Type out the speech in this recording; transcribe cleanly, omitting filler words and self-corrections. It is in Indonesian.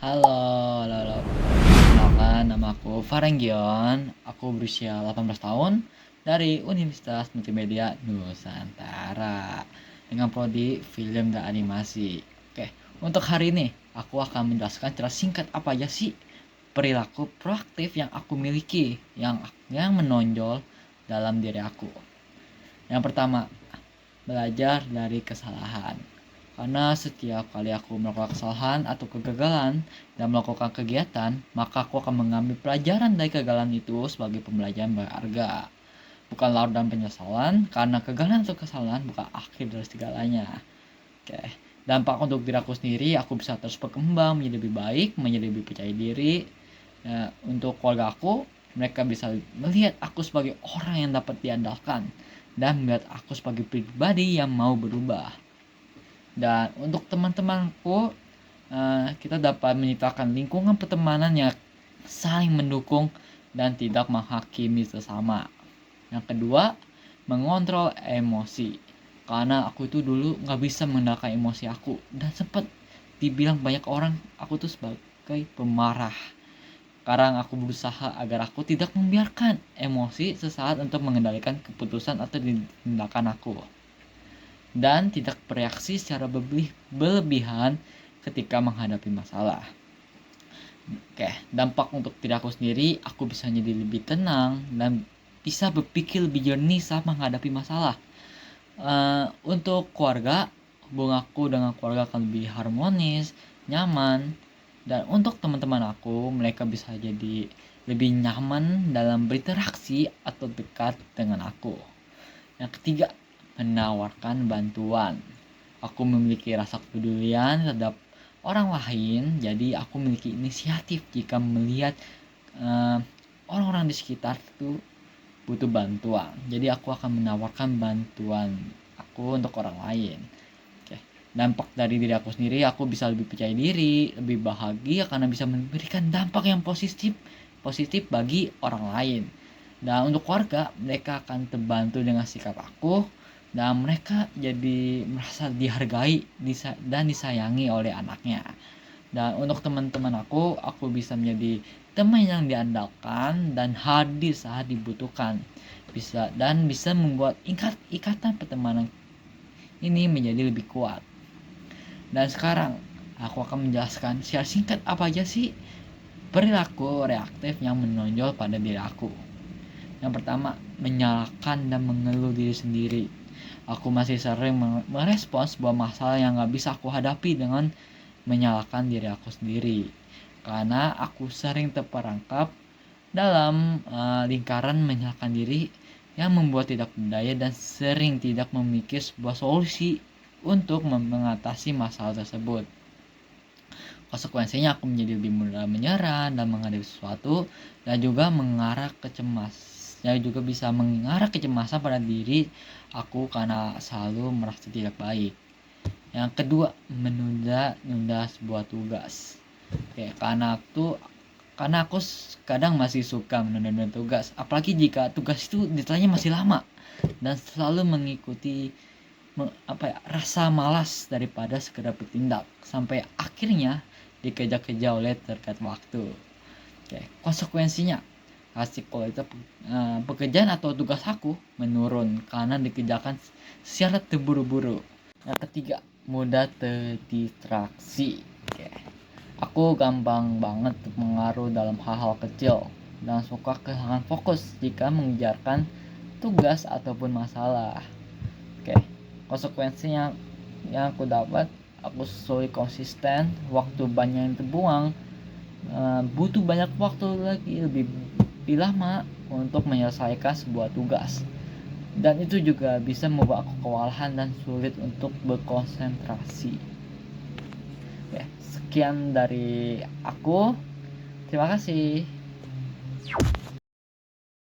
Halo, halo, halo. Kenalkan, nama aku Farenggion. Aku berusia 18 tahun dari Universitas Multimedia Nusantara dengan prodi film dan animasi. Oke, untuk hari ini aku akan menjelaskan secara singkat apa aja sih perilaku proaktif yang aku miliki, yang menonjol dalam diri aku. Yang pertama, belajar dari kesalahan. Karena setiap kali aku melakukan kesalahan atau kegagalan dan melakukan kegiatan, maka aku akan mengambil pelajaran dari kegagalan itu sebagai pembelajaran berharga. Bukan larut dan penyesalan, karena kegagalan atau kesalahan bukan akhir dari segalanya. Oke. Dampak untuk diri aku sendiri, aku bisa terus berkembang menjadi lebih baik, menjadi lebih percaya diri. Untuk keluarga aku, mereka bisa melihat aku sebagai orang yang dapat diandalkan dan melihat aku sebagai pribadi yang mau berubah. Dan untuk teman-temanku, kita dapat menciptakan lingkungan pertemanan yang saling mendukung dan tidak menghakimi sesama. Yang kedua, mengontrol emosi. Karena aku itu dulu nggak bisa mengendalikan emosi aku dan sempat dibilang banyak orang aku tuh sebagai pemarah. Sekarang aku berusaha agar aku tidak membiarkan emosi sesaat untuk mengendalikan keputusan atau tindakan aku. Dan tidak bereaksi secara berlebihan ketika menghadapi masalah. Oke, dampak untuk diri aku sendiri, aku bisa jadi lebih tenang dan bisa berpikir lebih jernih saat menghadapi masalah. Untuk keluarga, hubungan aku dengan keluarga akan lebih harmonis, nyaman. Dan untuk teman-teman aku, mereka bisa jadi lebih nyaman dalam berinteraksi atau dekat dengan aku. Yang ketiga, menawarkan bantuan. Aku memiliki rasa kepedulian terhadap orang lain, jadi aku memiliki inisiatif jika melihat orang-orang di sekitar itu butuh bantuan. Jadi aku akan menawarkan bantuan aku untuk orang lain. Oke. Dampak dari diri aku sendiri, aku bisa lebih percaya diri, lebih bahagia karena bisa memberikan dampak yang positif bagi orang lain. Dan untuk keluarga, mereka akan terbantu dengan sikap aku dan mereka jadi merasa dihargai dan disayangi oleh anaknya. Dan untuk teman-teman aku bisa menjadi teman yang diandalkan dan hadir saat dibutuhkan. Bisa membuat ikatan pertemanan ini menjadi lebih kuat. Dan sekarang aku akan menjelaskan secara singkat apa aja sih perilaku reaktif yang menonjol pada diri aku. Yang pertama, menyalahkan dan mengeluh diri sendiri. Aku masih sering merespons sebuah masalah yang gak bisa aku hadapi dengan menyalahkan diri aku sendiri. Karena aku sering terperangkap dalam lingkaran menyalahkan diri yang membuat tidak berdaya dan sering tidak memikir sebuah solusi untuk mengatasi masalah tersebut. Konsekuensinya aku menjadi lebih mudah menyerah dan menghadapi sesuatu dan juga bisa mengarah kecemasan pada diri aku karena selalu merasa tidak baik. Yang kedua, menunda sebuah tugas. Oke, karena aku kadang masih suka menunda tugas, apalagi jika tugas itu deadline-nya masih lama dan selalu mengikuti rasa malas daripada sekedar bertindak sampai akhirnya dikejar-kejar oleh terkait waktu. Oke, konsekuensinya hasil kualitas pekerjaan atau tugas aku menurun karena dikerjakan secara terburu-buru. Yang ketiga, mudah terdistraksi. Oke. Aku gampang banget mengaruh dalam hal-hal kecil dan suka kehilangan fokus jika mengejarkan tugas ataupun masalah. Oke. Konsekuensinya yang aku dapat, aku sulit konsisten, waktu banyak yang terbuang, butuh banyak waktu lagi lebih lama untuk menyelesaikan sebuah tugas. Dan itu juga bisa membuat aku kewalahan dan sulit untuk berkonsentrasi. Oke, sekian dari aku. Terima kasih.